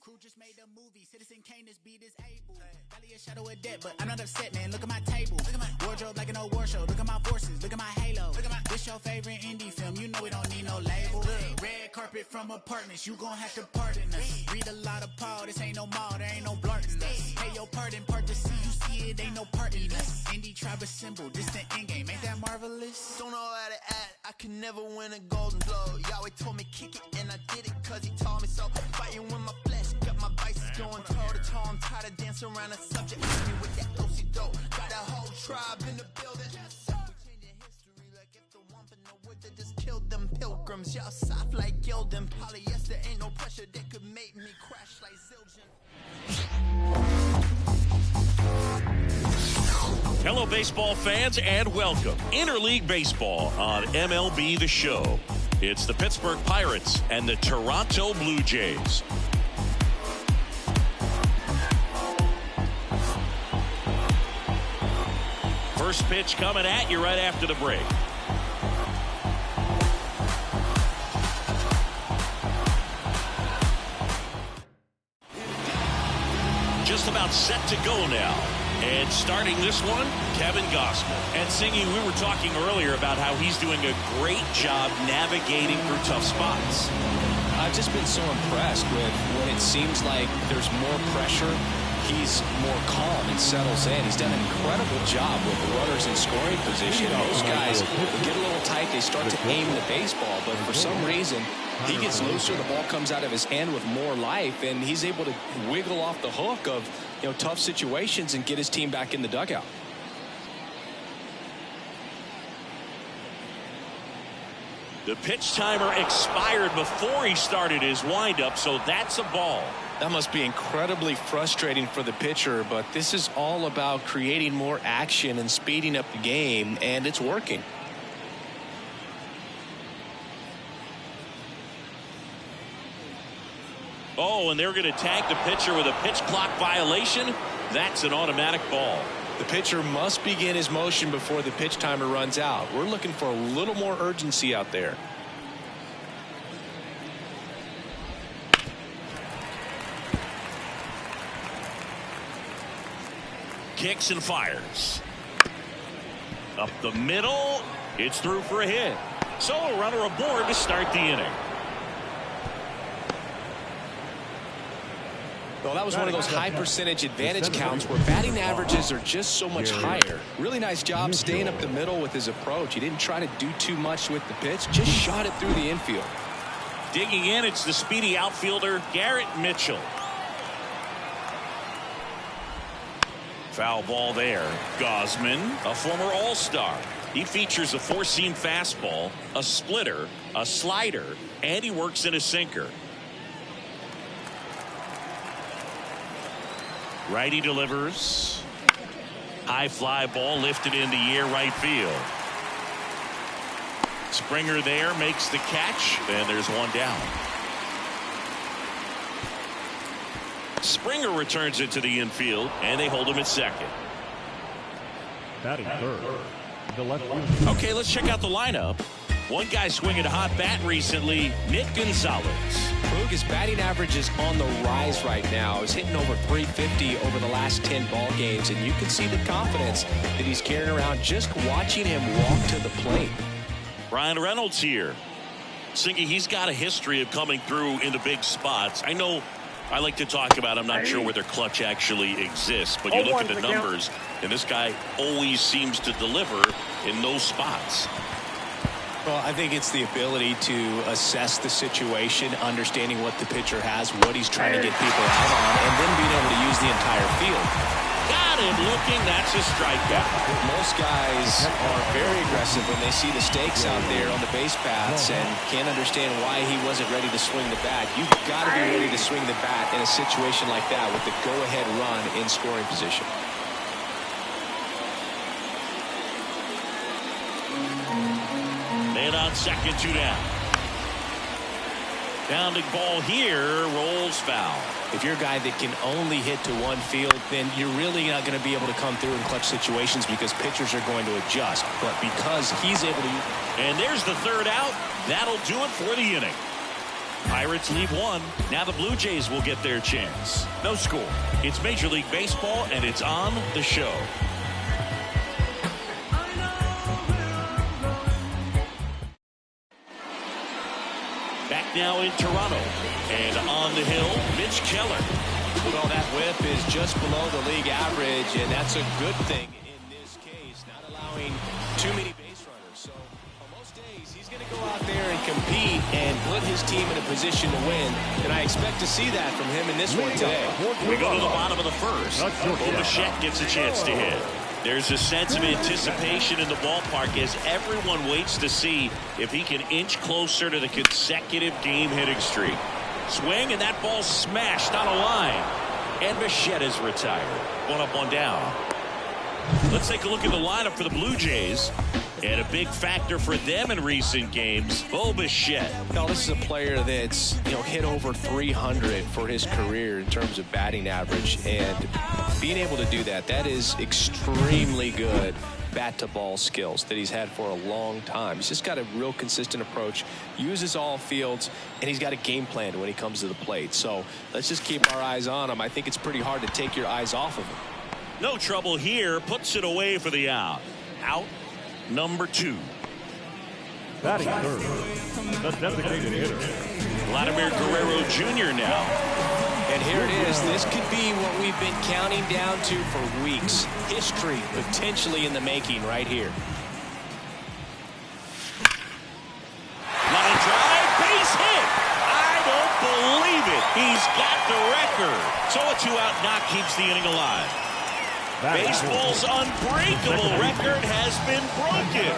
Crew just made a movie. Citizen Kane is be disabled. Valley a shadow of death, but I'm not upset, man. Look at my table. Look at my wardrobe like an old war show. Look at my forces. Look at my halo. Look at my. This your favorite indie film. You know we don't need no label. Look, red carpet from apartments. You gon' have to pardon us. Read a lot of Paul. This ain't no mall. There ain't no blurting us. Hey, your pardon, part to see. You see it, ain't no part in us. Indie tribe assemble. Distant end game. Ain't that marvelous? Don't know how to act. I can never win a golden globe. Yahweh told me kick it, and I did it cause he taught me so. Fighting with my flesh, got my vices going toe to toe. I'm tired of dancing around a subject. Hit me with that OC dope. Got a whole tribe in the building. We changing history like if the one but no wood that just killed them pilgrims. Y'all soft like Gildan. Polyester ain't no pressure that could make me crash like Zildjian. Hello, baseball fans, and welcome. Interleague Baseball on MLB The Show. It's the Pittsburgh Pirates and the Toronto Blue Jays. First pitch coming at you right after the break. Just about set to go now. And starting this one, Kevin Gausman. And Singy, we were talking earlier about how he's doing a great job navigating through tough spots. I've just been so impressed with when it seems like there's more pressure. He's more calm and settles in. He's done an incredible job with the runners in scoring position. Most guys get a little tight. They start to aim the baseball, but for some reason, he gets looser. The ball comes out of his hand with more life, and he's able to wiggle off the hook of tough situations and get his team back in the dugout. The pitch timer expired before he started his windup, so that's a ball. That must be incredibly frustrating for the pitcher, but this is all about creating more action and speeding up the game, and it's working. Oh, and they're going to tag the pitcher with a pitch clock violation. That's an automatic ball. The pitcher must begin his motion before the pitch timer runs out. We're looking for a little more urgency out there. Kicks and fires. Up the middle. It's through for a hit. So a runner aboard to start the inning. Well, that was one of those high percentage advantage counts where batting averages are just so much higher. Really nice job staying up the middle with his approach. He didn't try to do too much with the pitch, just shot it through the infield. Digging in, it's the speedy outfielder Garrett Mitchell. Foul ball there. Gausman, a former All-Star. He features a four-seam fastball, a splitter, a slider, and he works in a sinker. Righty delivers. High fly ball lifted in the air right field. Springer there makes the catch, and there's one down. Springer returns it to the infield, and they hold him at second. Batting third, the left fielder. Okay, let's check out the lineup. One guy swinging a hot bat recently, Nick Gonzalez. Boog, his batting average is on the rise right now. He's hitting over 350 over the last 10 ball games, and you can see the confidence that he's carrying around just watching him walk to the plate. Brian Reynolds here. Singy, he's got a history of coming through in the big spots. I know I like to talk about, I'm not sure whether clutch actually exists, but you look at the numbers, and this guy always seems to deliver in those spots. Well, I think it's the ability to assess the situation, understanding what the pitcher has, what he's trying to get people out on, and then being able to use the entire field. Got him looking. That's a strikeout. Most guys are very aggressive when they see the stakes out there on the base paths and can't understand why he wasn't ready to swing the bat. You've got to be ready to swing the bat in a situation like that with the go-ahead run in scoring position. Man on second, 2 down. Pounding ball here, rolls foul. If you're a guy that can only hit to one field, then you're really not going to be able to come through in clutch situations because pitchers are going to adjust. But because he's able to... And there's the third out. That'll do it for the inning. Pirates leave one. Now the Blue Jays will get their chance. No score. It's Major League Baseball, and it's on the show. Back now in Toronto. And on the hill, Mitch Keller. Well, that whip is just below the league average, and that's a good thing in this case, not allowing too many base runners. So on most days, he's going to go out there and compete and put his team in a position to win, and I expect to see that from him in this one today. We go to the bottom of the first. Bo Bichette gets a chance to hit. There's a sense of anticipation in the ballpark as everyone waits to see if he can inch closer to the consecutive game hitting streak. Swing, and that ball smashed on a line. And Bichette is retired. One up, one down. Let's take a look at the lineup for the Blue Jays. And a big factor for them in recent games, Bo Bichette. Now, this is a player that's hit over 300 for his career in terms of batting average. And being able to do that, that is extremely good bat-to-ball skills that he's had for a long time. He's just got a real consistent approach, uses all fields, and he's got a game plan when he comes to the plate. So let's just keep our eyes on him. I think it's pretty hard to take your eyes off of him. No trouble here. Puts it away for the out. Out number 2. Batting third, the designated hitter, Vladimir Guerrero Jr. now. And here it is. This could be what we've been counting down to for weeks. History potentially in the making right here. Line drive, base hit. I don't believe it. He's got the record. So a 2-out knock keeps the inning alive. Baseball's unbreakable record has been broken.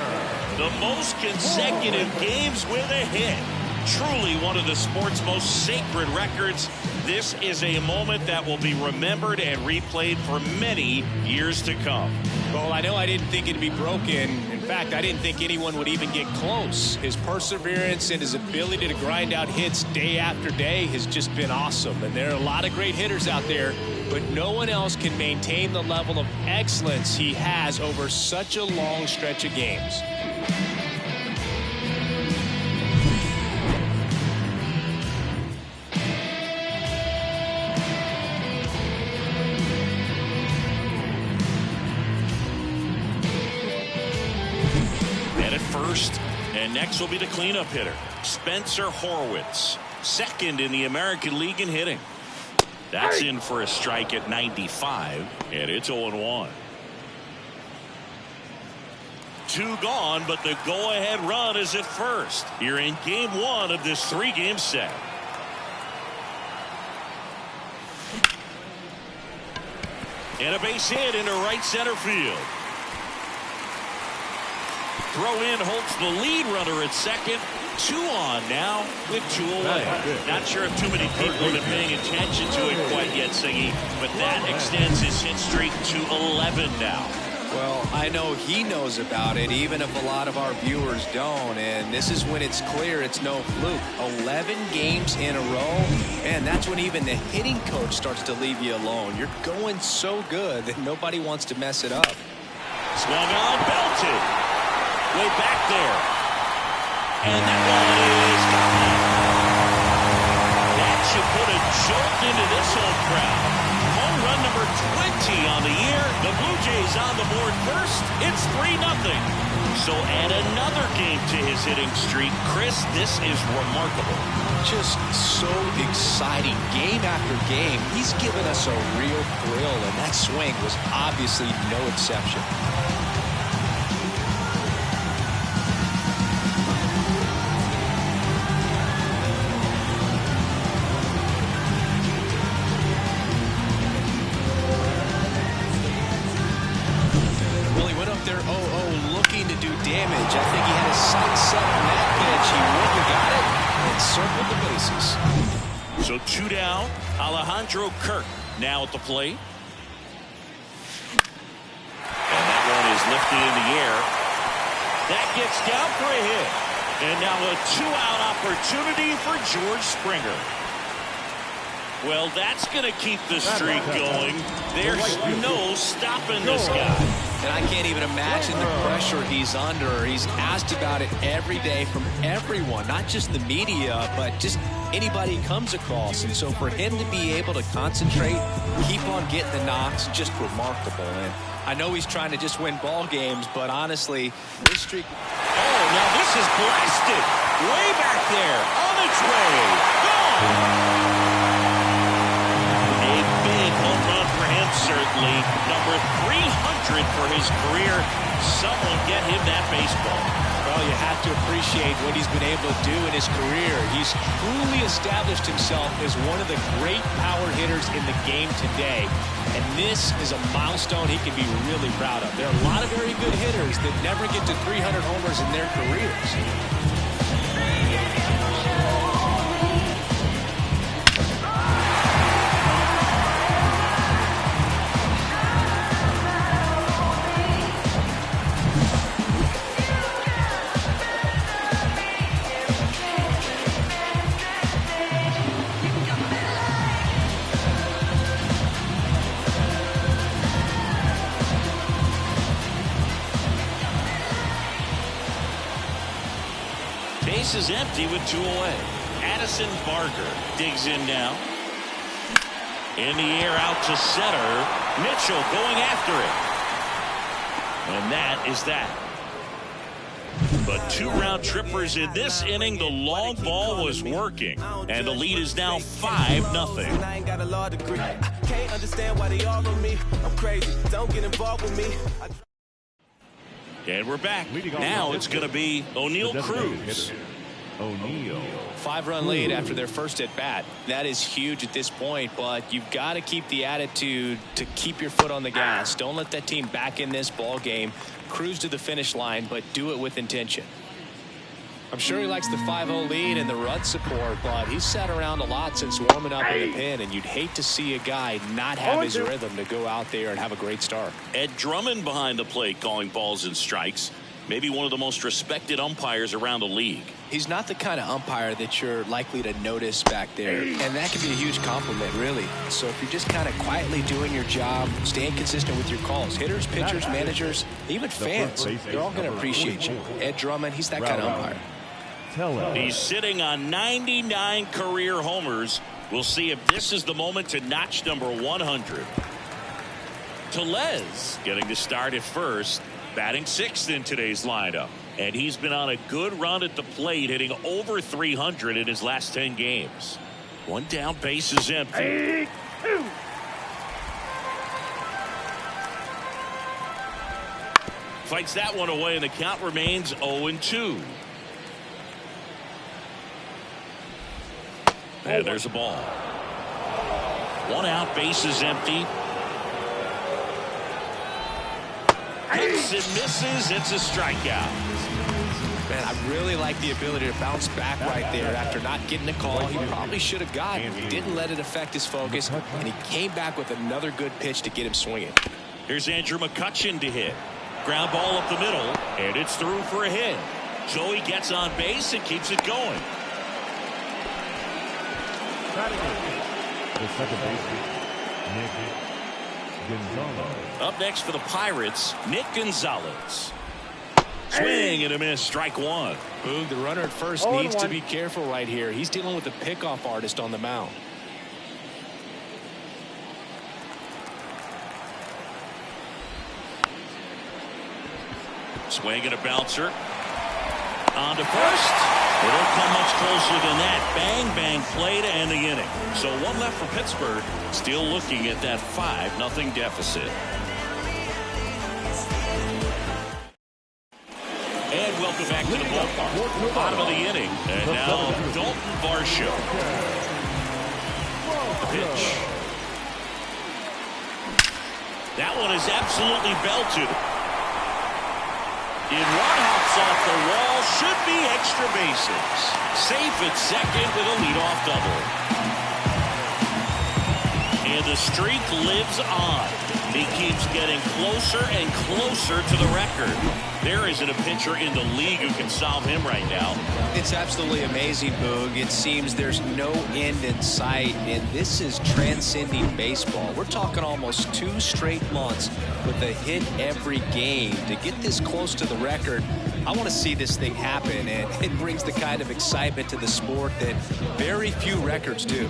The most consecutive games with a hit. Truly one of the sport's most sacred records. This is a moment that will be remembered and replayed for many years to come. Well, I know I didn't think it'd be broken. In fact, I didn't think anyone would even get close. His perseverance and his ability to grind out hits day after day has just been awesome. And there are a lot of great hitters out there, but no one else can maintain the level of excellence he has over such a long stretch of games. First, and next will be the cleanup hitter, Spencer Horwitz, second in the American League in hitting. That's in for a strike at 95, and it's 0-1. 2 gone, but the go-ahead run is at first. You're in game 1 of this 3-game set. And a base hit into right center field. Throw in holds the lead runner at second. 2 on now with 2 away. Not sure if too many people have been paying attention to it quite yet, Singy, but that extends his hit streak to 11 now. Well, I know he knows about it, even if a lot of our viewers don't. And this is when it's clear it's no fluke. 11 games in a row, and that's when even the hitting coach starts to leave you alone. You're going so good that nobody wants to mess it up. Swung on, belted. Way back there. And that ball is gone. That should put a jolt into this home crowd. Home run number 20 on the year. The Blue Jays on the board first. It's 3-0. So add another game to his hitting streak. Chris, this is remarkable. Just so exciting. Game after game, he's given us a real thrill, and that swing was obviously no exception. Damage. I think he had his sights set on that pitch. He wouldn't have got it and circled the bases. So 2 down. Alejandro Kirk now at the plate. And that one is lifted in the air. That gets down for a hit. And now a 2-out opportunity for George Springer. Well, that's going to keep the streak going. There's no stopping this guy. And I can't even imagine the pressure he's under. He's asked about it every day from everyone, not just the media, but just anybody he comes across. And so for him to be able to concentrate, keep on getting the knocks, just remarkable. And I know he's trying to just win ball games, but honestly, this streak... Oh, now this is blasted. Way back there. On its way. Gone. A big home run for him, certainly. Number 300 for his career. Someone get him that baseball. Well, you have to appreciate what he's been able to do in his career. He's truly established himself as one of the great power hitters in the game today. And this is a milestone he can be really proud of. There are a lot of very good hitters that never get to 300 homers in their careers. Base is empty with 2 away. Addison Barger digs in now. In the air out to center. Mitchell going after it. And that is that. But 2 round trippers in this inning. The long ball was working. And the lead is now 5-0. I ain't got a law degree. I can't understand why they all on me. I'm crazy. Don't get involved with me. And we're back. Now it's going to be O'Neill Cruz. O'Neill. 5-run lead after their first at bat. That is huge at this point, but you've got to keep the attitude to keep your foot on the gas. Don't let that team back in this ball game. Cruise to the finish line, but do it with intention. I'm sure he likes the 5-0 lead and the run support, but he's sat around a lot since warming up in the pen, and you'd hate to see a guy not have his rhythm to go out there and have a great start. Ed Drummond behind the plate calling balls and strikes. Maybe one of the most respected umpires around the league. He's not the kind of umpire that you're likely to notice back there, and that can be a huge compliment, really. So if you're just kind of quietly doing your job, staying consistent with your calls, hitters, pitchers, managers, even fans, they're all going to appreciate you. Ed Drummond, he's that kind of umpire. He's sitting on 99 career homers. We'll see if this is the moment to notch number 100. Tellez getting to start at first, batting 6th in today's lineup. And he's been on a good run at the plate, hitting over 300 in his last 10 games. 1 down, base is empty. Fights that one away, and the count remains 0-2. And there's a ball. 1 out, base is empty. Hits and misses. It's a strikeout. Man, I really like the ability to bounce back right there after not getting a call he probably should have gotten. He didn't let it affect his focus, and he came back with another good pitch to get him swinging. Here's Andrew McCutchen to hit. Ground ball up the middle, and it's through for a hit. Joey gets on base and keeps it going. The second baseman, Nick Gonzalez. Up next for the Pirates, Nick Gonzalez. Swing and a miss, strike 1. Boog, the runner at first needs to be careful right here. He's dealing with a pickoff artist on the mound. Swing and a bouncer. On to first. They don't come much closer than that. Bang, bang play to end the inning. So 1 left for Pittsburgh. Still looking at that 5-0 deficit. And welcome back to the ballpark. Bottom of the inning. And now Dalton Varsho. The pitch. That one is absolutely belted. In one hops off the wall, should be extra bases. Safe at second with a leadoff double. And the streak lives on. He keeps getting closer and closer to the record. There isn't a pitcher in the league who can solve him right now. It's absolutely amazing, Boog. It seems there's no end in sight, and this is transcending baseball. We're talking almost 2 straight months with a hit every game. To get this close to the record, I want to see this thing happen, and it brings the kind of excitement to the sport that very few records do.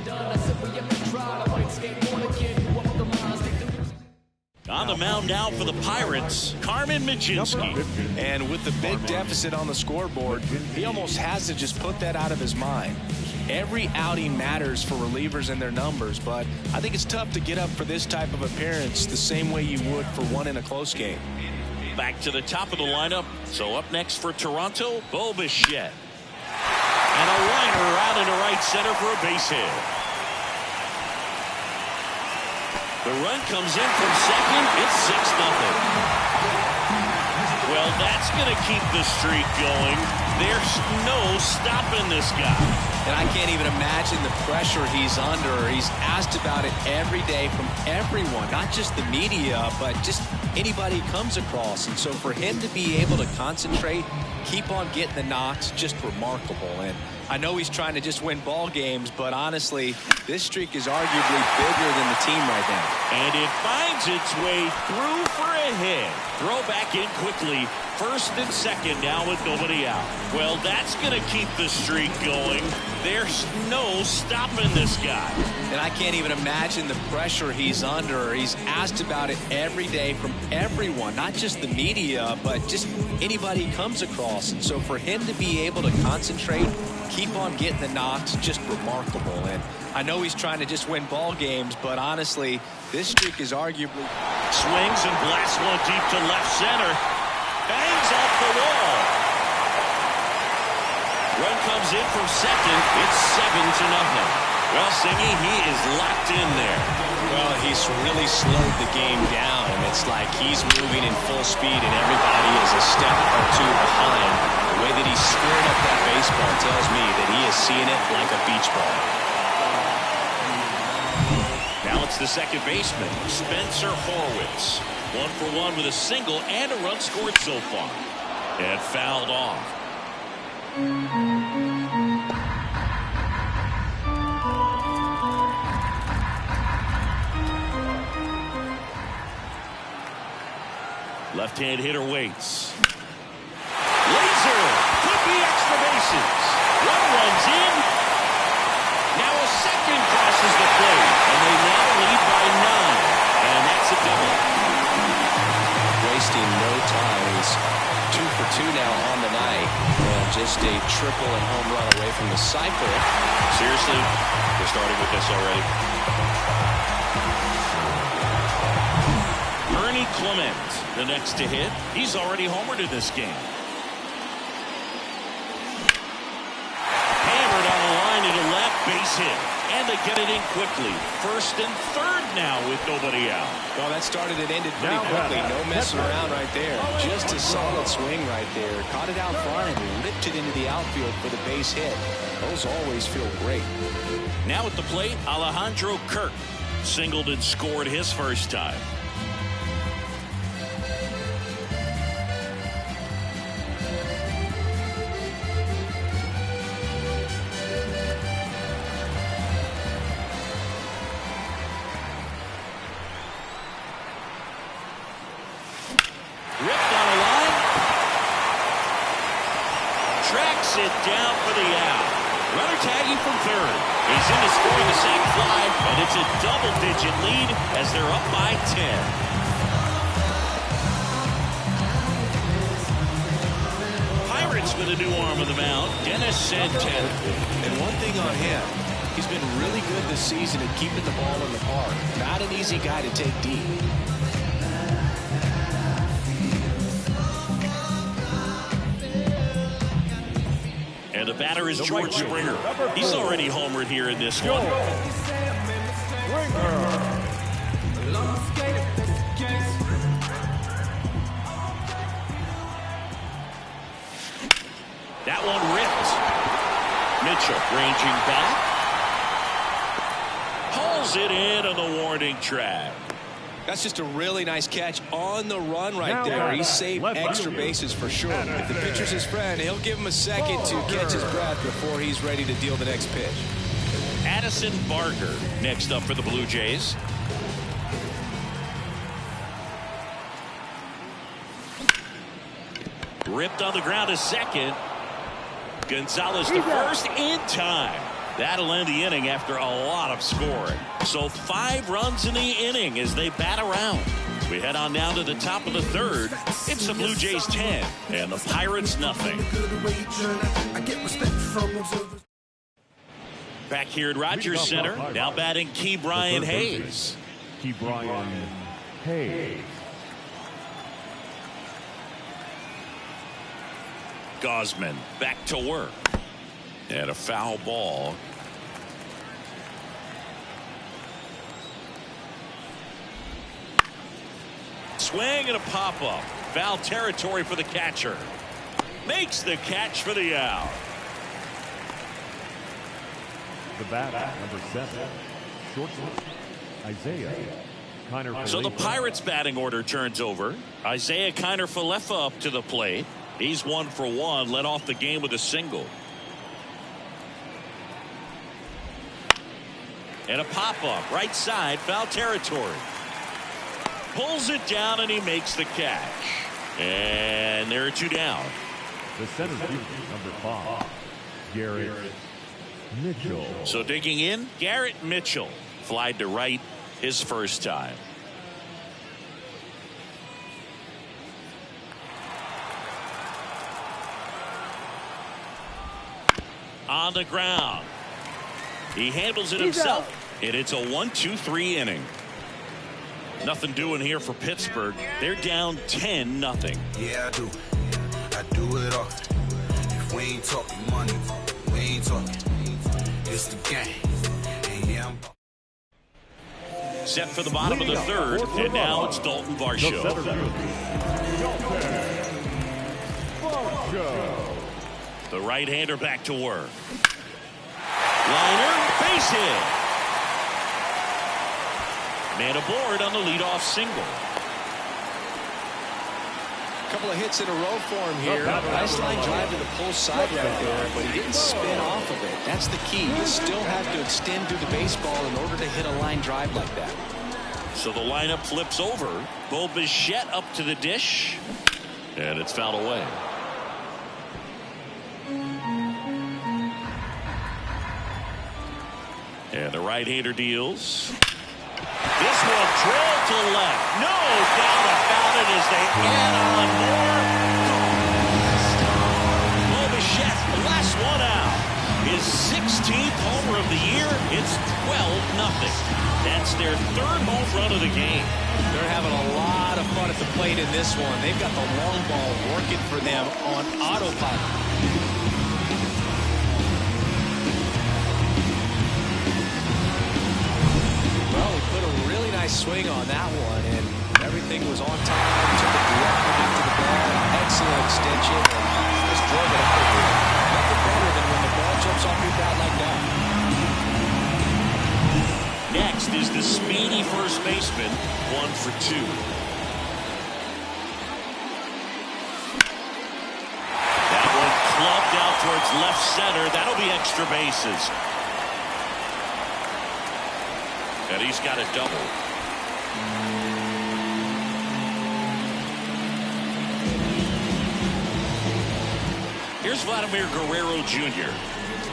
On the mound now for the Pirates, Carmen Mlodzinski. And with the big deficit on the scoreboard, he almost has to just put that out of his mind. Every outing matters for relievers and their numbers, but I think it's tough to get up for this type of appearance the same way you would for one in a close game. Back to the top of the lineup. So up next for Toronto, Bo Bichette. And a liner out into right center for a base hit. The run comes in from second. It's 6-0. Well, that's going to keep the streak going. There's no stopping this guy. And I can't even imagine the pressure he's under. He's asked about it every day from everyone, not just the media, but just anybody he comes across. And so for him to be able to concentrate, keep on getting the knocks, just remarkable. And I know he's trying to just win ball games, but honestly, this streak is arguably bigger than the team right now. And it finds its way through for a hit. Throw back in quickly. First and second now with nobody out. Well, that's going to keep the streak going. There's no stopping this guy. And I can't even imagine the pressure he's under. He's asked about it every day from everyone, not just the media, but just anybody he comes across. And so for him to be able to concentrate, keep on getting the knocks, just remarkable. And I know he's trying to just win ball games, but honestly, this streak is arguably... Swings and blasts one deep to left center. Bangs off the wall. Run comes in from second. It's 7-0. Well, Singy, he is locked in there. Well, he's really slowed the game down. It's like he's moving in full speed and everybody is a step or two behind. The way that he squared up that baseball tells me that he is seeing it like a beach ball. Now it's the second baseman, Spencer Horwitz. 1-for-1 with a single and a run scored so far. And fouled off. Left-hand hitter waits. Laser! Could be extra bases. One runs in. Now a second crosses the plate. And they now lead by 9. And that's a double. Wasting no time. He's 2 for 2 now on the night. And just a triple and home run away from the cycle. Seriously, we're starting with this already. Ernie Clement, the next to hit. He's already homered in this game. Hammered on the line into left, base hit. And they get it in quickly. First and third now with nobody out. Well, that started and ended pretty quickly. No messing around right there. Just a solid swing right there. Caught it out front and ripped it into the outfield for the base hit. Those always feel great. Now at the plate, Alejandro Kirk. Singled and scored his first time. It down for the out. Runner tagging from third. He's in to score the sac fly, and it's a double-digit lead as they're up by 10. Pirates with a new arm on the mound, Dennis Santana. And one thing on him, he's been really good this season at keeping the ball in the park. Not an easy guy to take deep. And the batter is George Springer. He's already homered here in this one. That one ripped. Mitchell ranging back. Hauls pulls it in on the warning track. That's just a really nice catch on the run right there. He saved extra bases for sure. If the pitcher's his friend, he'll give him a second to catch his breath before he's ready to deal the next pitch. Addison Barger next up for the Blue Jays. Ripped on the ground to second. Gonzalez to first in time. That'll end the inning after a lot of scoring. So 5 runs in the inning as they bat around. We head on down to the top of the third. It's the Blue Jays 10 and the Pirates nothing. Back here at Rogers Center, now batting Ke'Bryan Hayes. Ke'Bryan Hayes. Gausman back to work. And a foul ball. Swing and a pop-up. Foul territory for the catcher. Makes the catch for the out. The batter, number 7, shortstop, Isaiah Kiner-Falefa. So the Pirates batting order turns over. Isaiah Kiner-Falefa up to the plate. He's 1 for 1, led off the game with a single. And a pop-up, right side, foul territory. Pulls it down and he makes the catch. And there are 2 down. The center fielder, number 5, Garrett Mitchell. So digging in, Garrett Mitchell. Flied to right his first time. On the ground. He handles it himself. And it's a 1-2-3 inning. Nothing doing here for Pittsburgh. They're down 10-0. Yeah, I do. I do it all. If we ain't talking money, we ain't talking. It's the game. And yeah, I'm Set for the bottom of the third, and now it's Dalton Varsho. The right-hander back to work. Liner, base hit. Man aboard on the leadoff single. A couple of hits in a row for him here. Nice line drive to the pull side right there, but he didn't spin off of it. That's the key. You still have to extend through the baseball in order to hit a line drive like that. So the lineup flips over. Bo Bichette up to the dish, and it's fouled away. And the right-hander deals. This one drilled to left. No doubt about it as they add on more. Bo Bichette, the last one out. His 16th homer of the year. It's 12-0. That's their 3rd home run of the game. They're having a lot of fun at the plate in this one. They've got the long ball working for them on autopilot. Well, he put a really nice swing on that one, and everything was on time. Took a direct path to the ball. Excellent extension. Just drove it out of here. Nothing better than when the ball jumps off your bat like that. Next is the speedy first baseman, 1 for 2. That one clubbed out towards left center. That'll be extra bases. And he's got a double. Here's Vladimir Guerrero Jr.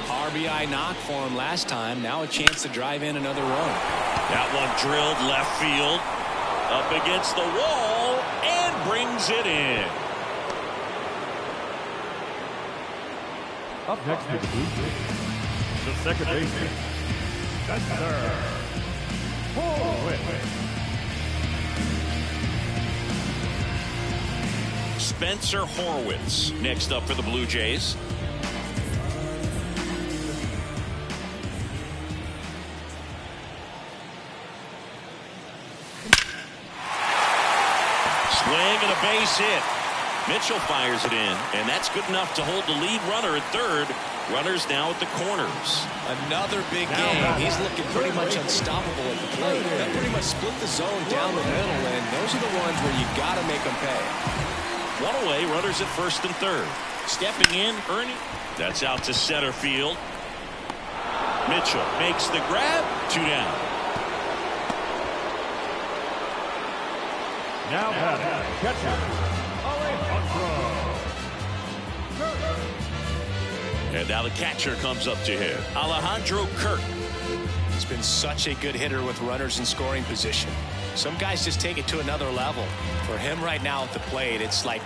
RBI knock for him last time. Now a chance to drive in another run. That one drilled left field. Up against the wall and brings it in. Up next to the Blue Jays, the second baseman, Spencer Horwitz. Spencer Horwitz next up for the Blue Jays. Swing and a base hit. Mitchell fires it in, and that's good enough to hold the lead runner at third. Runners now at the corners. Another big game. He's looking pretty much unstoppable at the plate. That pretty much split the zone down the middle, and those are the ones where you got to make them pay. One away, runners at first and third. Stepping in, Ernie. That's out to center field. Mitchell makes the grab. 2 down. Now catcher, Alejandro. And now the catcher comes up to him. Alejandro Kirk. He's been such a good hitter with runners in scoring position. Some guys just take it to another level. For him right now at the plate, it's like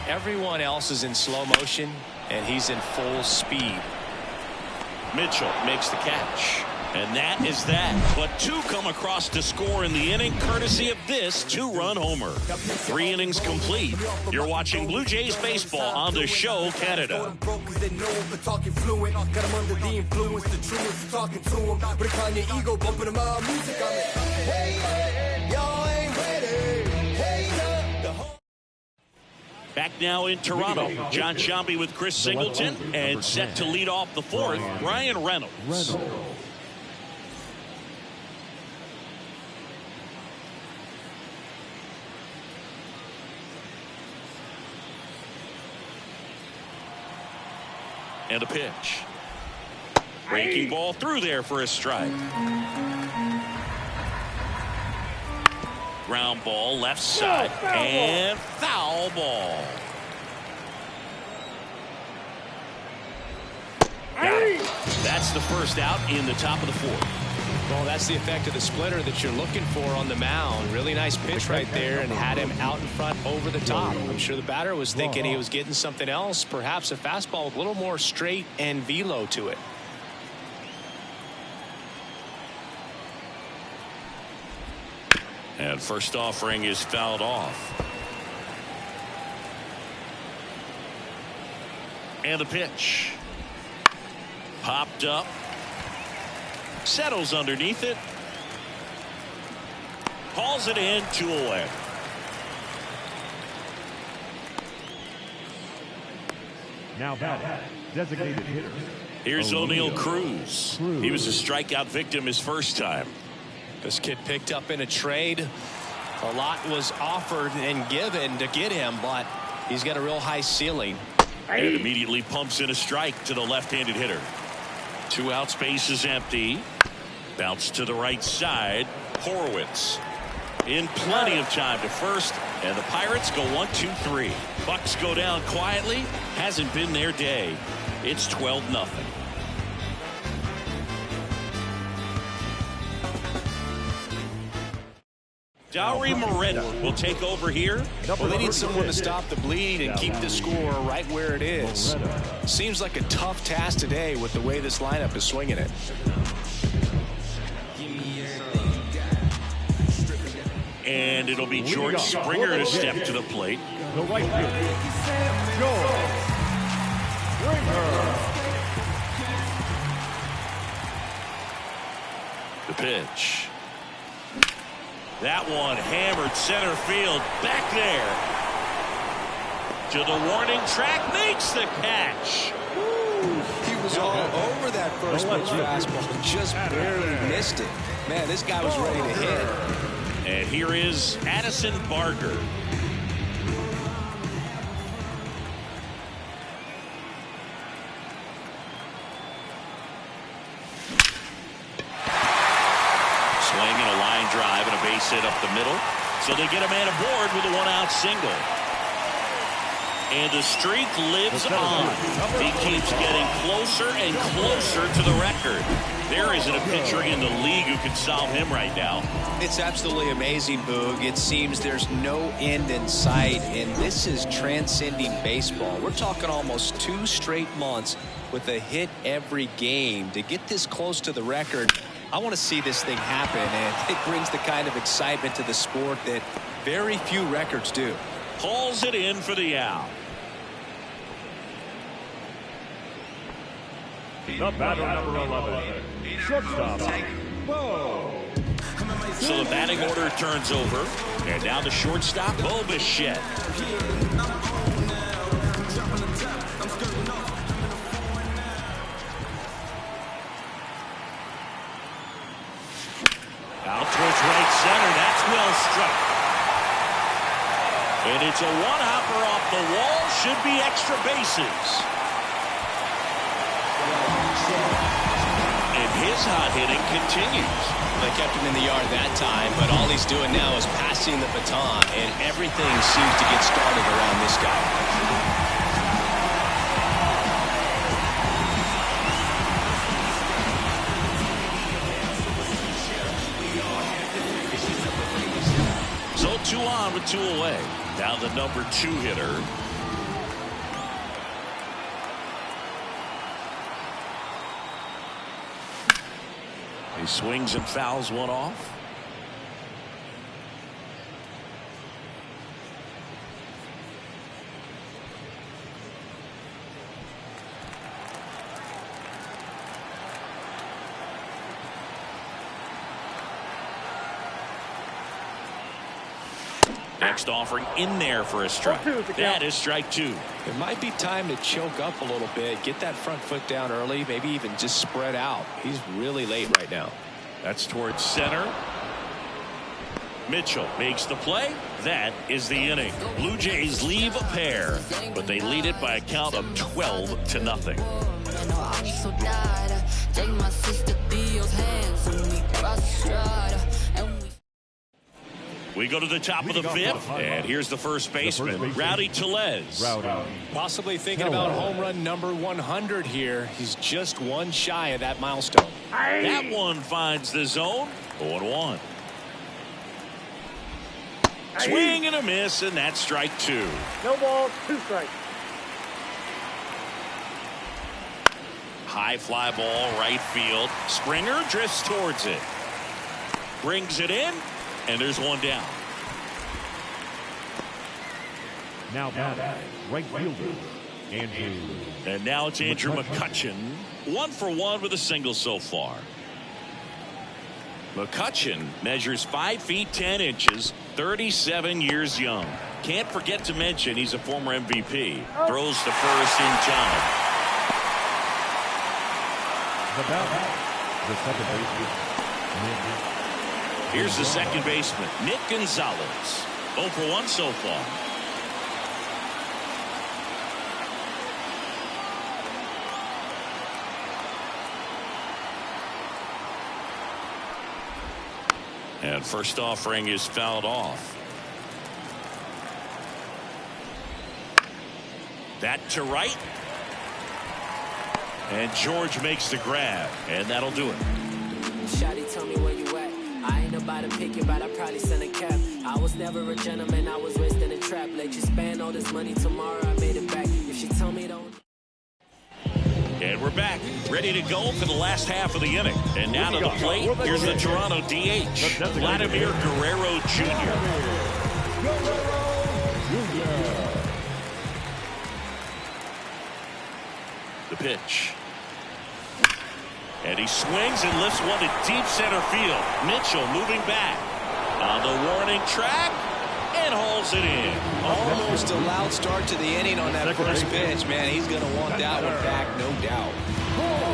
everyone else is in slow motion and he's in full speed. Mitchell makes the catch. And that is that. But 2 come across to score in the inning, courtesy of this 2-run homer. 3 innings complete. You're watching Blue Jays baseball on the show, Canada. Back now in Toronto, John Sciambi with Chris Singleton, and set to lead off the 4th, Bryan Reynolds. And a pitch. Breaking ball through there for a strike. Ground ball left side and foul ball. Got it. That's the first out in the top of the 4th. Well, that's the effect of the splitter that you're looking for on the mound. Really nice pitch right there and had him out in front over the top. I'm sure the batter was thinking he was getting something else, perhaps a fastball with a little more straight and velo to it. And first offering is fouled off. And the pitch. Popped up. Settles underneath it. Calls it in, 2 away. Now batting, designated hitter. Here's O'Neal Cruz. He was a strikeout victim his first time. This kid picked up in a trade. A lot was offered and given to get him, but he's got a real high ceiling. And immediately pumps in a strike to the left-handed hitter. 2 outs, base is empty. Bounce to the right side. Horwitz in plenty of time to first, and the Pirates go 1-2-3. Bucks go down quietly. Hasn't been their day. It's 12-0. Dauri Moreta will take over here. Well, they need someone to stop the bleed and keep the score right where it is. Seems like a tough task today with the way this lineup is swinging it. And it'll be George Springer to step to the plate. The right fielder, George Springer. The pitch. That one hammered center field. Back there. To the warning track. Makes the catch. He was all over that first pitch fastball. Just barely missed it. Man, this guy was ready to hit. And here is Addison Barger. Swinging a line drive and a base hit up the middle. So they get a man aboard with a 1-out single. And the streak lives on. He keeps getting closer and closer to the record. There isn't a pitcher in the league who can solve him right now. It's absolutely amazing, Boog. It seems there's no end in sight, and this is transcending baseball. We're talking almost 2 straight months with a hit every game. To get this close to the record, I want to see this thing happen, and it brings the kind of excitement to the sport that very few records do. Pulls it in for the out. The batter, number 11, shortstop, Bo. So the batting order turns over, and now the shortstop, Bo Bichette. towards right center. That's well struck. And it's a one-hopper off the wall. Should be extra bases. And his hot hitting continues. They kept him in the yard that time, but all he's doing now is passing the baton, and everything seems to get started around this guy. So 2 on with 2 away. Now the number 2 hitter. He swings and fouls one off. Next offering in there for a strike. That is strike 2. It might be time to choke up a little bit, get that front foot down early, maybe even just spread out. He's really late right now. That's towards center. Mitchell makes the play. That is the inning. Blue Jays leave a pair, but they lead it by a count of 12-0. We go to the top of the 5th, and here's the first baseman, Rowdy Tellez. Possibly thinking about home run number 100 here. He's just one shy of that milestone. That one finds the zone. 0-1. Swing and a miss, and that's strike 2. No ball, 2 strikes. High fly ball, right field. Springer drifts towards it. Brings it in. And there's one down. Now batting, right fielder, Andrew. And now it's Andrew McCutchen. 1 for 1 with a single so far. McCutchen measures 5 feet 10 inches, 37 years young. Can't forget to mention he's a former MVP. Throws to first in time. The second baseman. Here's the second baseman, Nick Gonzalez. 0 for 1 so far. And first offering is fouled off. That to right. And George makes the grab, and that'll do it. Shawty, tell me where you at. I ain't about to pick it, but I probably send a cap. I was never a gentleman, I was raised in a trap. Let you spend all this money tomorrow, I made it back. If she told me don't. And we're back, ready to go for the last half of the inning. And now to the plate, here's the Toronto DH, Vladimir Guerrero Jr. The pitch. And he swings and lifts one to deep center field. Mitchell moving back on the warning track and hauls it in. Almost a loud start to the inning on that first pitch. Man, he's going to want that one back, no doubt.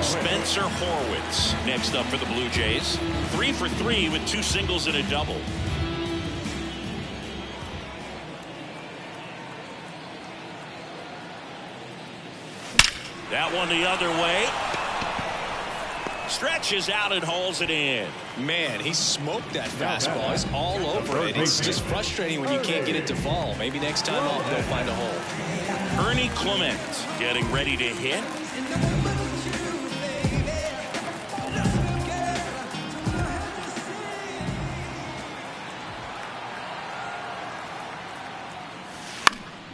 Spencer Horwitz next up for the Blue Jays. 3 for 3 with 2 singles and a double. That one the other way. Stretches out and hauls it in. Man, he smoked that fastball. He's all over it. It's just frustrating when you can't get it to fall. Maybe next time off they'll find a hole. Ernie Clement getting ready to hit.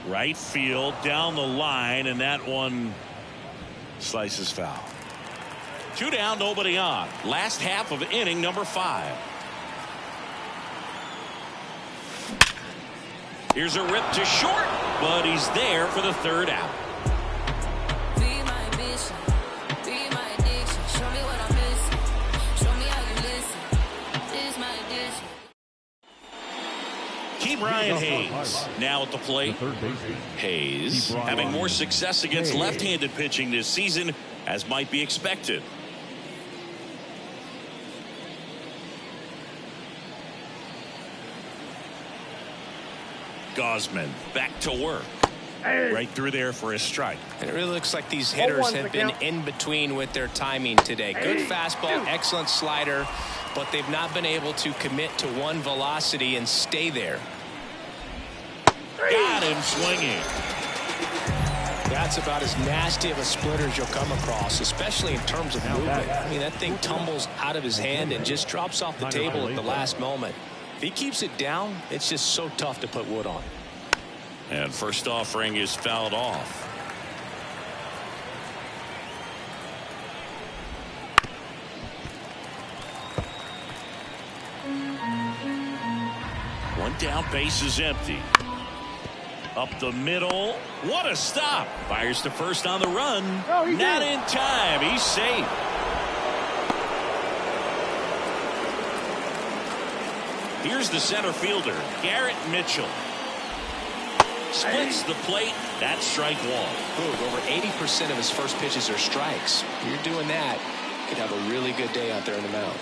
Right field down the line, and that one slices foul. 2 down, nobody on. Last half of inning number 5. Here's a rip to short, but he's there for the 3rd out. Be my ambition, be my addiction. Show me what I'm missing. Show me how you listen. This is my addiction. Keep Ryan Hayes now at the plate. Hayes having more success against left-handed pitching this season, as might be expected. Gausman back to work. Right through there for a strike. And it really looks like these hitters have been in between with their timing today. Good fastball, excellent slider, but they've not been able to commit to one velocity and stay there. Got him swinging. That's about as nasty of a splitter as you'll come across, especially in terms of movement. I mean, that thing tumbles out of his hand and just drops off the table at the last moment. If he keeps it down, it's just so tough to put wood on. And first offering is fouled off. One down, base is empty. Up the middle. What a stop. Fires to first on the run. Not in time. He's safe. Here's the center fielder, Garrett Mitchell. Splits the plate. That's strike one. Ooh, over 80% of his first pitches are strikes. You're doing that, you could have a really good day out there in the mound.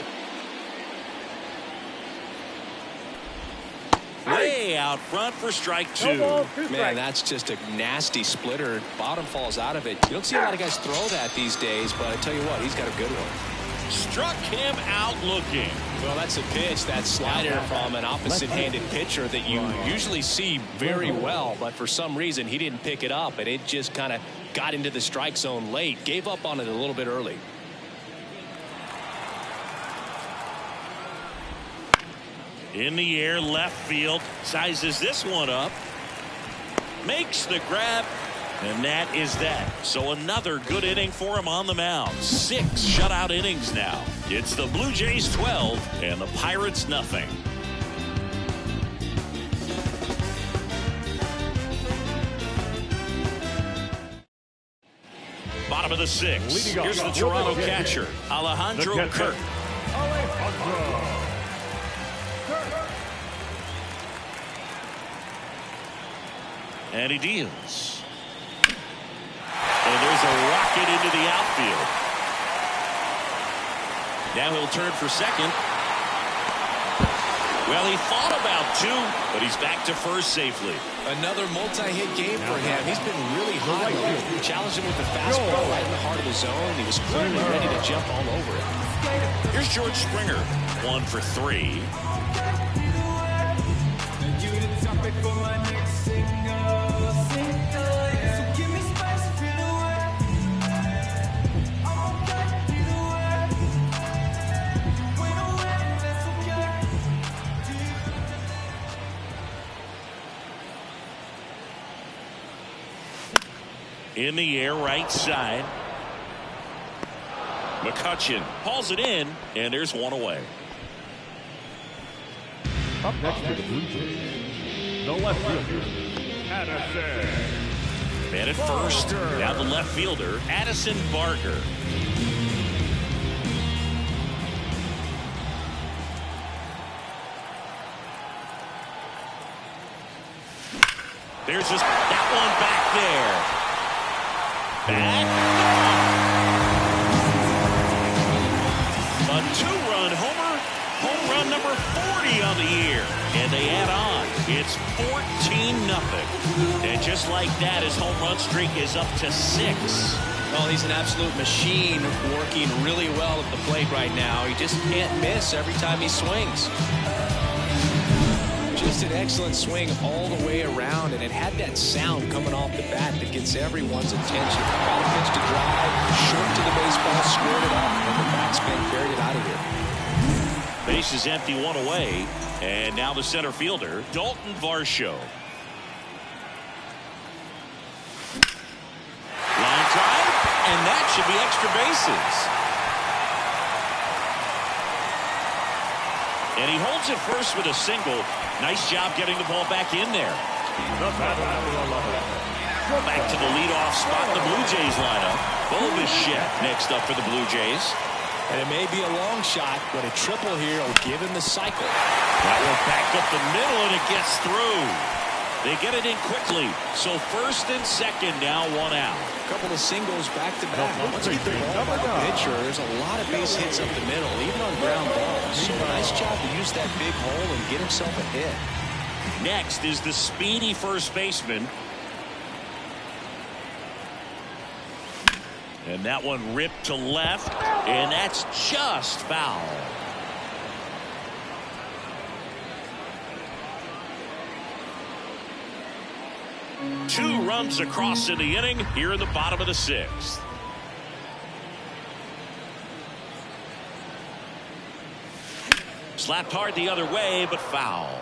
Way out front for strike two. Man, that's just a nasty splitter. Bottom falls out of it. You don't see a lot of guys throw that these days, but I tell you what, he's got a good one. Struck him out looking. Well, that's a pitch, that slider from an opposite-handed pitcher that you usually see very well, but for some reason he didn't pick it up, and it just kind of got into the strike zone late. Gave up on it a little bit early. In the air, left field. Sizes this one up. Makes the grab. And that is that. So another good inning for him on the mound. 6 shutout innings now. It's the Blue Jays 12 and the Pirates nothing. Bottom of the 6th. Here's the Toronto catcher, Alejandro Kirk. And he deals. And there's a rocket into the outfield. Now he'll turn for second. Well, he thought about 2, but he's back to first safely. Another multi-hit game for him. He's been really hot. Challenged him with the fastball right in the heart of the zone. He was clearly ready to jump all over it. Here's George Springer, 1 for 3. In the air, right side. McCutchen hauls it in, and there's one away. Up next to the Blue Jays, the left fielder, Addison. Man at first, now the left fielder, Addison Barker. There's that one back there. Back. A 2-run homer. Home run number 40 on the year. And they add on. It's 14-0. And just like that, his home run streak is up to 6. Well, he's an absolute machine, working really well at the plate right now. He just can't miss every time he swings. Just an excellent swing all the way around, and it had that sound coming off the bat that gets everyone's attention. Got a pitch to drive, short to the baseball, squared it up, and the backspin carried it out of here. Base is empty, 1 away, and now the center fielder, Dalton Varsho. Line drive, and that should be extra bases. And he holds it first with a single. Nice job getting the ball back in there. Back to the leadoff spot in the Blue Jays lineup. Bo Bichette next up for the Blue Jays. And it may be a long shot, but a triple here will give him the cycle. That one back up the middle, and it gets through. They get it in quickly. So first and second now, 1 out. A couple of singles back-to-back. Once you get the ball by the pitcher, there's a lot of base hits up the middle, even on ground balls. So nice job to use that big hole and get himself a hit. Next is the speedy first baseman. And that one ripped to left, and that's just foul. Two runs across in the inning here in the bottom of the sixth. Slapped hard the other way, but foul.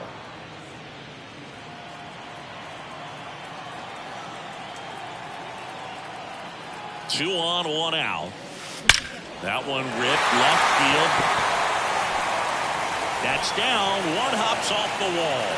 Two on, one out. That one ripped left field. That's down. One hops off the wall.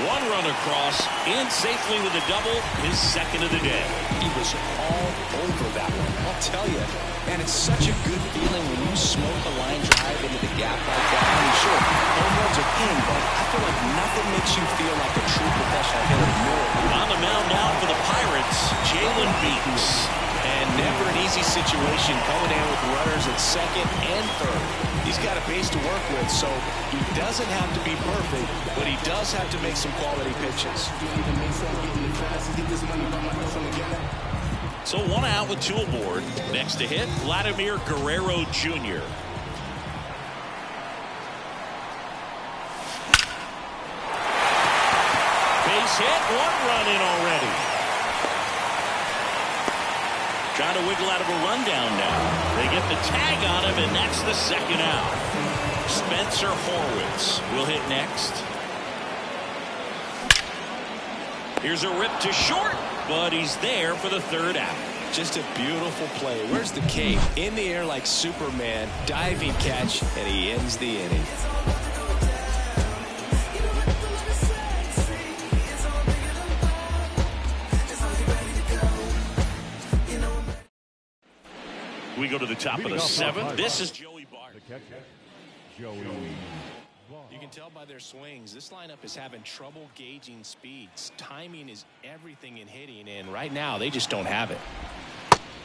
One run across, in safely with a double, his second of the day. He was all over that one. I'll tell you, man, it's such a good feeling when you smoke a line drive into the gap like that. I mean, sure, home runs are king, but I feel like nothing makes you feel like a true professional hitter more. On the mound now for the Pirates, Jalen Beeks. And never an easy situation coming in with runners at second and third. He's got a base to work with, so he doesn't have to be perfect, but he does have to make some quality pitches. So one out with two aboard. Next to hit, Vladimir Guerrero Jr. Base hit, one run in already. Trying to wiggle out of a rundown now. They get the tag on him, and that's the second out. Spencer Horwitz will hit next. Here's a rip to short, but he's there for the third out. Just a beautiful play. Where's the cape? In the air like Superman. Diving catch, and he ends the inning. We go to the top of the seventh. This is Joey Bart. Joey. You can tell by their swings, this lineup is having trouble gauging speeds. Timing is everything in hitting, and right now they just don't have it.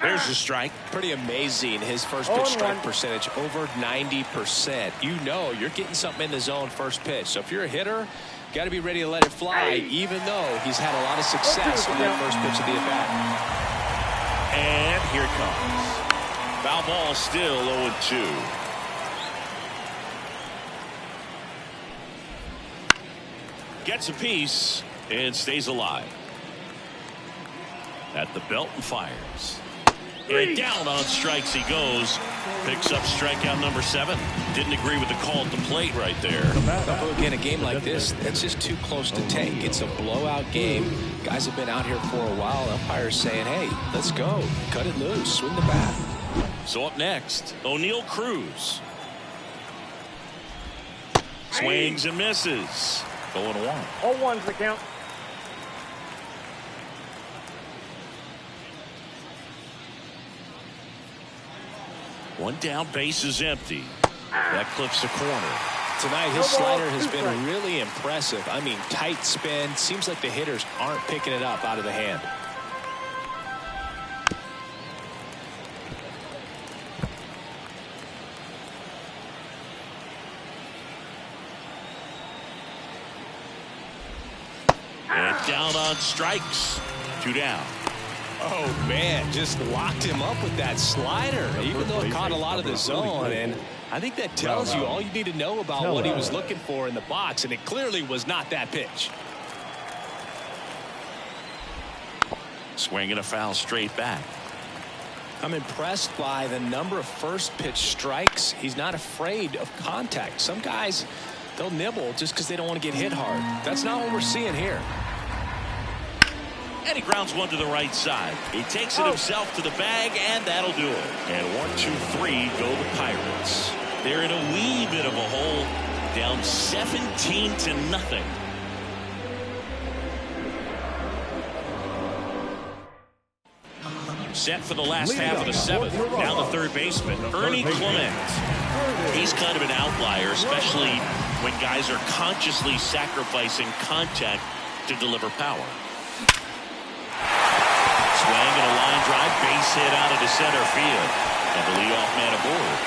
There's the strike. Pretty amazing. His first pitch strike percentage over 90%. You know you're getting something in the zone first pitch. So if you're a hitter, got to be ready to let it fly, even though he's had a lot of success in that first pitch of the at-bat. And here it comes. Foul ball, still 0-2. Gets a piece and stays alive. At the belt and fires. And down on strikes he goes. Picks up strikeout number 7. Didn't agree with the call at the plate right there. Again, a game like this, that's just too close to take. It's a blowout game. Guys have been out here for a while. Umpires saying, hey, let's go. Cut it loose. Swing the bat. So up next, O'Neal Cruz. Swings and misses. 0-1. 0-1's the count. One down, base is empty. That clips the corner. Tonight, his slider has been really impressive. I mean, tight spin. Seems like the hitters aren't picking it up out of the hand. And down on strikes. 2 down. Oh, man, just locked him up with that slider, even though it caught a lot of the zone. And I think that tells you all you need to know about what he was looking for in the box, and it clearly was not that pitch. Swing and a foul straight back. I'm impressed by the number of first pitch strikes. He's not afraid of contact. Some guys, they'll nibble just because they don't want to get hit hard. That's not what we're seeing here. And he grounds one to the right side. He takes it himself to the bag, and that'll do it. And 1-2-3 go the Pirates. They're in a wee bit of a hole, down 17-0. Set for the last half of the seventh. Now the third baseman, Ernie Clement. He's kind of an outlier, especially when guys are consciously sacrificing contact to deliver power. Swing and a line drive, base hit out into center field. And the leadoff man aboard.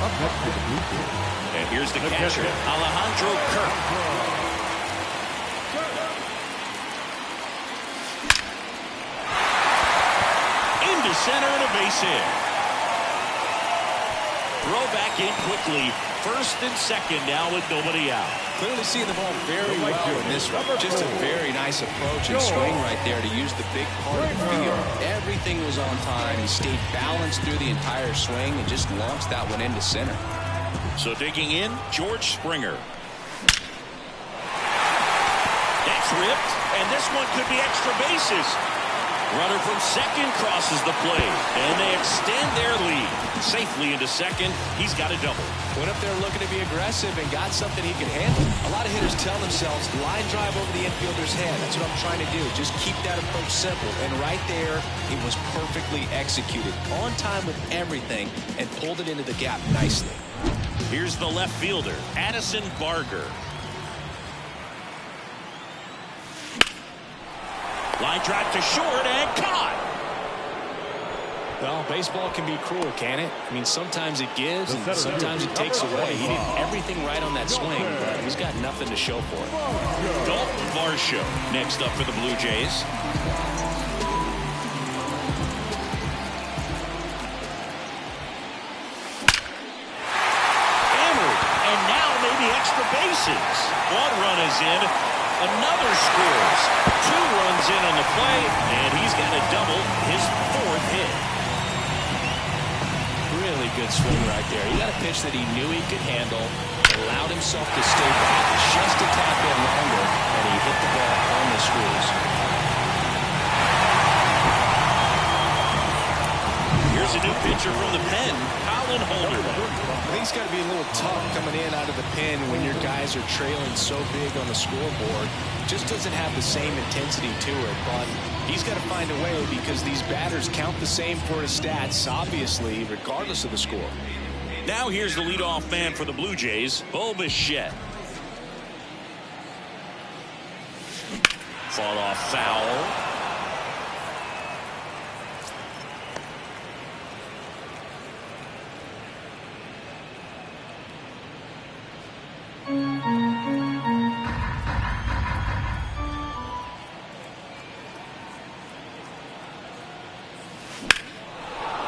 And here's the catcher, Alejandro Kirk. Into center and a base hit. Throw back in quickly. First and second now with nobody out. Clearly seeing the ball very well in this one. Just a very nice approach and swing right there to use the big part of the field. Everything was on time. He stayed balanced through the entire swing and just launched that one into center. So digging in, George Springer. That's ripped, and this one could be extra bases. Runner from second crosses the plate, and they extend their lead. Safely into second, he's got a double. Went up there looking to be aggressive and got something he can handle. A lot of hitters tell themselves, line drive over the infielder's head. That's what I'm trying to do. Just keep that approach simple. And right there, it was perfectly executed. On time with everything, and pulled it into the gap nicely. Here's the left fielder, Addison Barger. Line drive to short and caught. Well, baseball can be cruel, can it? I mean, sometimes it gives and sometimes it takes away. He did everything right on that swing, but he's got nothing to show for it. Dalton Varsho next up for the Blue Jays. Hammered, and now maybe extra bases. One run is in. Another scores. 2 runs in on the play, and he's got a double, his 4th hit. Really good swing right there. He got a pitch that he knew he could handle, allowed himself to stay back just a tad bit longer, and he hit the ball on the screws. Here's a new pitcher from the pen, Colin Holder. I think it's got to be a little tough coming in out of the pen when your guys are trailing so big on the scoreboard. Just doesn't have the same intensity to it, but he's got to find a way because these batters count the same for his stats, obviously, regardless of the score. Now here's the leadoff man for the Blue Jays, Bo Bichette. Fought off foul.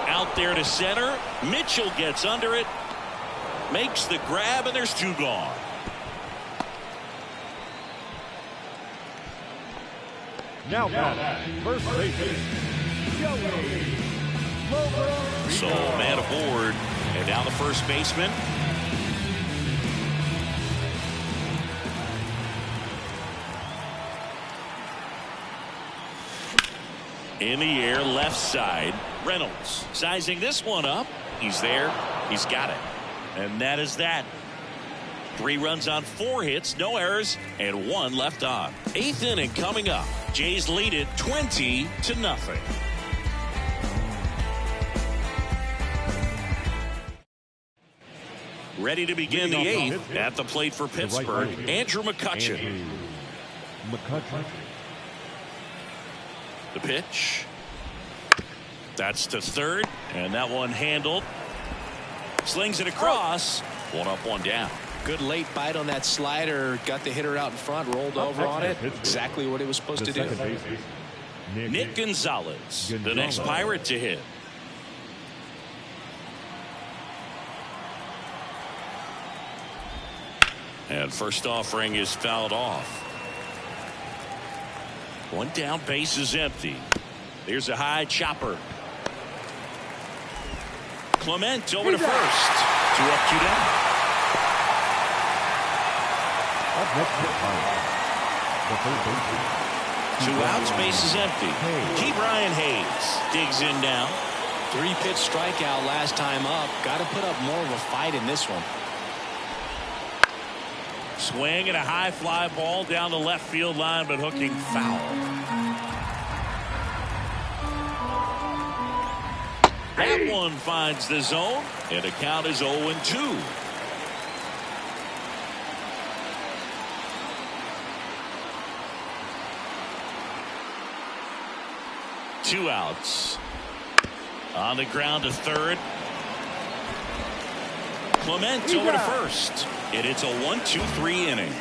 Out there to center. Mitchell gets under it. Makes the grab, and there's 2 gone. Now first baseman, Joey Logro. So man aboard, and now the first baseman. In the air, left side. Reynolds sizing this one up. He's there. He's got it. And that is that. 3 runs on 4 hits, no errors, and 1 left on. 8th inning coming up. Jays lead it 20-0. Ready to begin the 8th at the plate for Pittsburgh, Andrew McCutchen. The pitch. That's to third, and that one handled. Slings it across. 1 up, 1 down. Good late bite on that slider. Got the hitter out in front, rolled over on it. Exactly what he was supposed to do. Nick Gonzalez, the next Pirate to hit. And first offering is fouled off. 1 down, base is empty. There's a high chopper. Clement over to first. 2 up, 2 down. 2 outs, base is empty. Ke'Bryan Hayes digs in now. 3-pitch strikeout last time up. Got to put up more of a fight in this one. Swing and a high fly ball down the left field line, but hooking foul. That one finds the zone, and the count is 0-2. Two outs. On the ground to third. Clement over to first. And it's a 1-2-3 inning.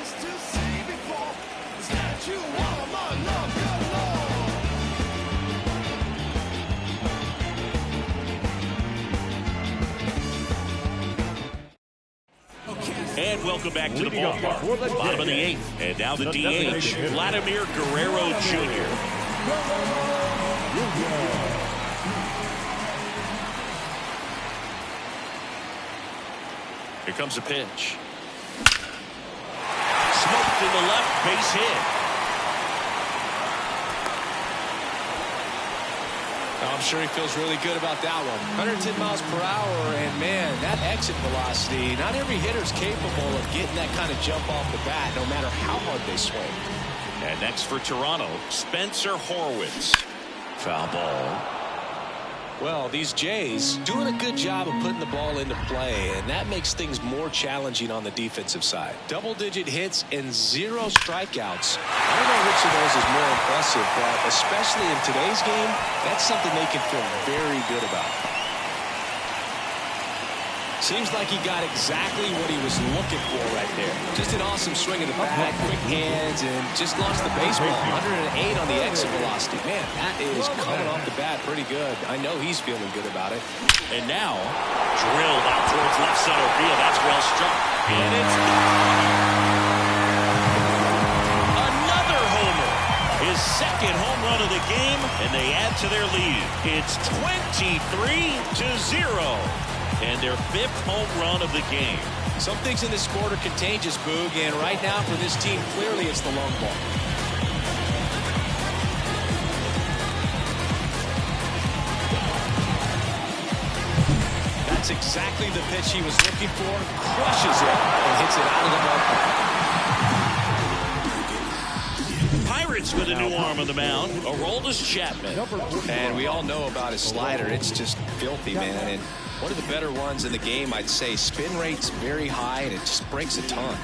And welcome back to the ballpark. Bottom of the 8th. And now the DH, Vladimir Guerrero Jr. Here comes a pitch. Smoked to the left, base hit. I'm sure he feels really good about that one. 110 miles per hour, and man, that exit velocity, not every hitter's capable of getting that kind of jump off the bat, no matter how hard they swing. And next for Toronto, Spencer Horwitz. Foul ball. Well, these Jays doing a good job of putting the ball into play, and that makes things more challenging on the defensive side. Double-digit hits and 0 strikeouts. I don't know which of those is more impressive, but especially in today's game, that's something they can feel very good about. Seems like he got exactly what he was looking for right there. Just an awesome swing of the bat, quick hands, and just launched the baseball. 108 on the exit velocity. Man, that is coming off the bat pretty good. I know he's feeling good about it. And now, drilled out towards left center field. That's well struck. And it's another homer. His second home run of the game, and they add to their lead. It's 23-0. And their 5th home run of the game. Some things in this sport are contagious, Boog, and right now for this team, clearly it's the long ball. That's exactly the pitch he was looking for. Crushes it and hits it out of the ballpark. Pirates with a new arm on the mound. Aroldis Chapman. And we all know about his slider. It's just filthy, man. And one of the better ones in the game, I'd say. Spin rate's very high, and it just breaks a ton.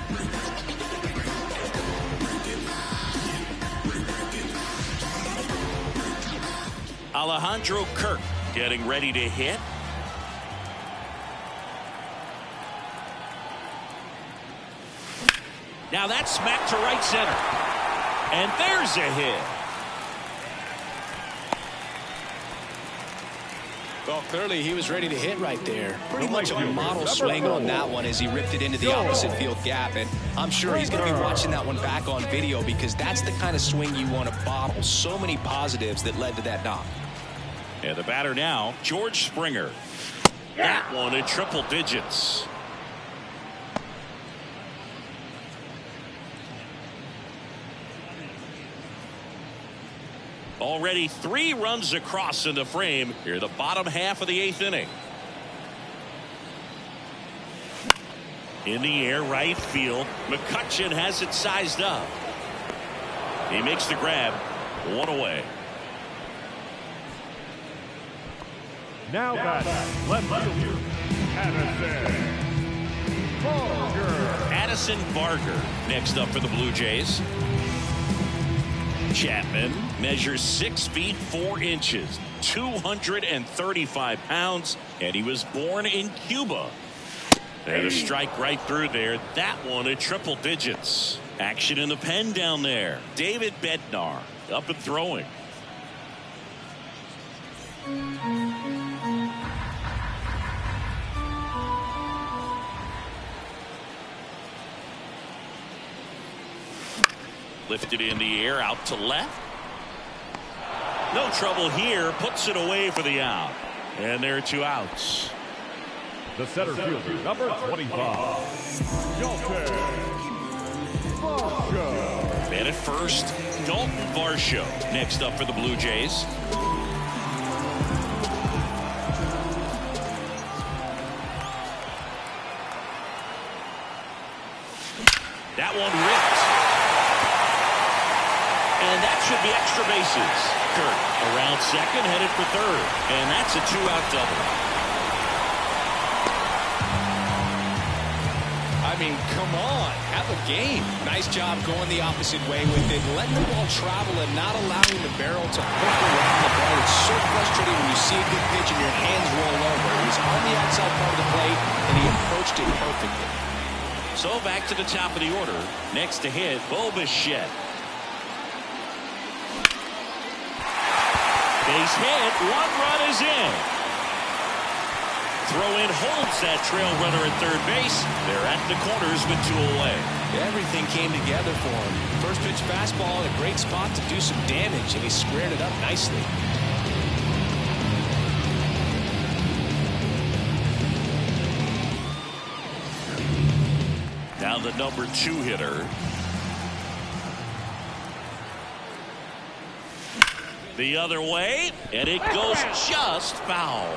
Alejandro Kirk getting ready to hit. Now that's smacked to right center. And there's a hit. Well, clearly he was ready to hit right there. Pretty much a model swing on that one as he ripped it into the opposite field gap. And I'm sure he's going to be watching that one back on video because that's the kind of swing you want to bottle. So many positives that led to that knock. And the batter now, George Springer. That one in triple digits. Already 3 runs across in the frame here, the bottom half of the 8th inning. In the air, right field. McCutchen has it sized up. He makes the grab. 1 away. Now batting, left fielder, Addison Barger. Addison Barger next up for the Blue Jays. Chapman measures 6 feet 4 inches, 235 pounds, and he was born in Cuba. And a strike right through there. That one at triple digits. Action in the pen down there. David Bednar up and throwing. Lifted in the air, out to left. No trouble here. Puts it away for the out. And there are 2 outs. The center fielder, number 25, Dalton Varsho. And at first, Dalton Varsho next up for the Blue Jays. That one ripped. And that should be extra bases. Kirk around second, headed for third. And that's a 2-out double. I've mean, come on, have a game. Nice job going the opposite way with it, letting the ball travel and not allowing the barrel to hook around the ball. It's so frustrating when you see a good pitch and your hands roll over. He was on the outside part of the plate, and he approached it perfectly. So back to the top of the order. Next to hit, Bo Bichette. Base hit, 1 run is in. Throw in holds that trail runner at third base. They're at the corners with 2 away. Everything came together for him. First pitch fastball in a great spot to do some damage, and he squared it up nicely. Now the number 2 hitter. The other way, and it goes just foul.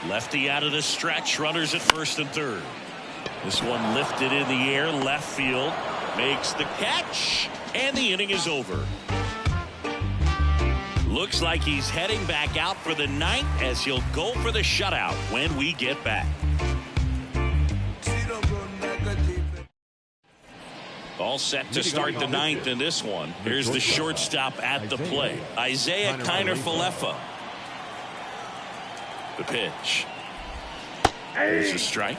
Lefty out of the stretch, runners at first and third. This one lifted in the air, left field, makes the catch, and the inning is over. Looks like he's heading back out for the 9th as he'll go for the shutout when we get back. All set to start the 9th in this one. Here's the shortstop at the plate, Isaiah Kiner-Falefa. The pitch. There's a strike.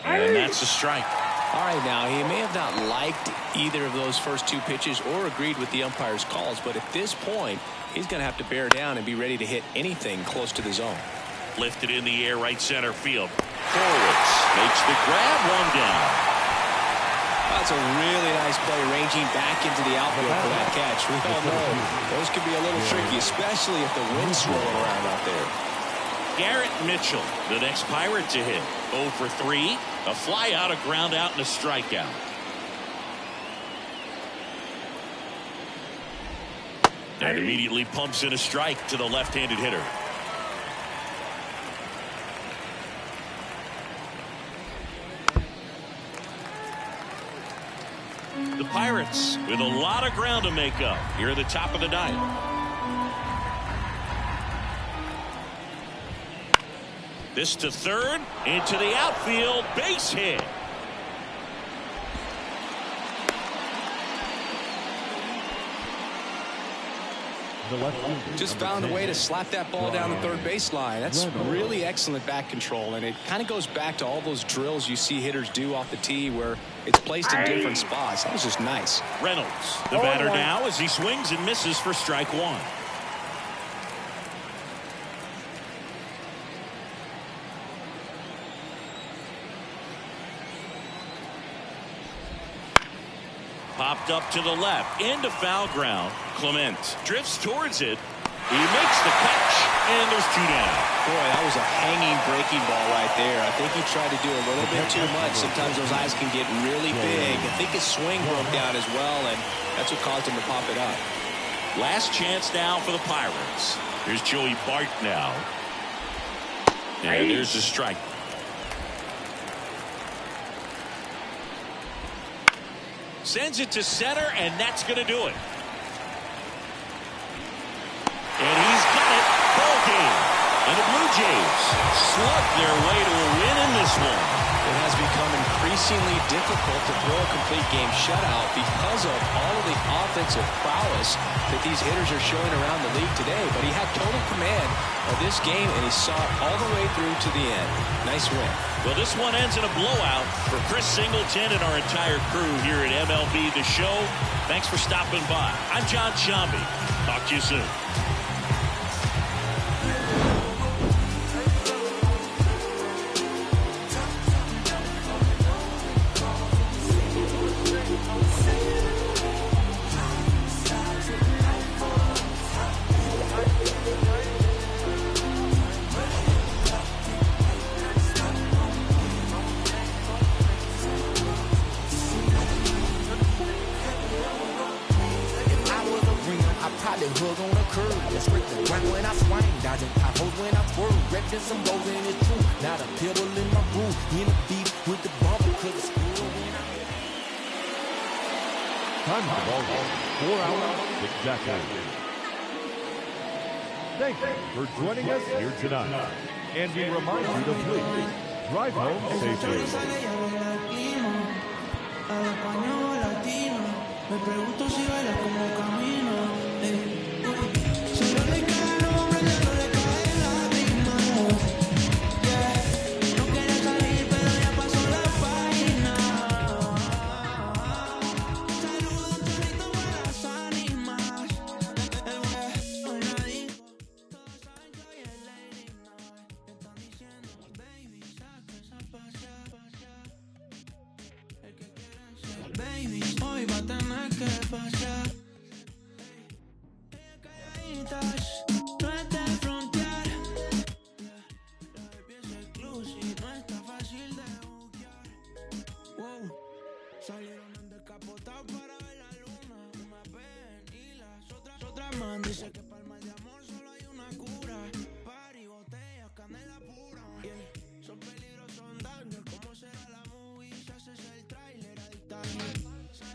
And that's a strike. All right, now, he may have not liked either of those first 2 pitches or agreed with the umpire's calls, but at this point, he's going to have to bear down and be ready to hit anything close to the zone. Lifted in the air, right center field. Horwitz makes the grab, 1 down. That's a really nice play, ranging back into the outfield for that catch. We all know those could be a little tricky, especially if the wind's swirling around out there. Garrett Mitchell, the next Pirate to hit. 0 for 3, a fly out, a ground out, and a strikeout. And immediately pumps in a strike to the left-handed hitter. The Pirates with a lot of ground to make up here at the top of the 9th. This to third, into the outfield, base hit. Just found a way to slap that ball down the third baseline. That's really excellent back control, and it kind of goes back to all those drills you see hitters do off the tee where it's placed in different spots. That was just nice. Reynolds, the batter now, as he swings and misses for strike 1. Popped up to the left, into foul ground. Clement drifts towards it. He makes the catch, and there's 2 down. Boy, that was a hanging breaking ball right there. I think he tried to do a little bit too much. Sometimes those eyes can get really big. I think his swing broke down as well, and that's what caused him to pop it up. Last chance now for the Pirates. Here's Joey Bart now. And there's the strike. Sends it to center, and that's going to do it. And he's got it. Ball game. And the Blue Jays slug their way to a win in this one. It has become increasingly difficult to throw a complete game shutout because of all of the offensive prowess that these hitters are showing around the league today. But he had total command of this game, and he saw it all the way through to the end. Nice win. Well, this one ends in a blowout for Chris Singleton and our entire crew here at MLB The Show. Thanks for stopping by. I'm John Shambi. Talk to you soon. Hug on the curb, just straight the ground when I swing, dodging potholes when I swerve. guess I'm rolling it true. Not a pebble in my groove. In the beat with the bumper, cause it's cool when I Time for ball game. 4 hours exactly. Thank you for joining us here tonight. And we remind you to please drive home safely. Me pregunto si baila como camino. Solo le cae el hombre, solo le cae la misma. No quería salir, pero ya pasó la página. Saludos, chorrito para las ánimas. Hoy la digo, todos saben que hoy es Lady Night. Están diciendo, baby, saca esa pasa. El que quiera ser baby, hoy va a tener que pasar. Calladitas, no es de frontear. La baby es exclusive, no está fácil de buquear. Wow, salieron en descapotado para ver la luna. Una ven y las otras man dice que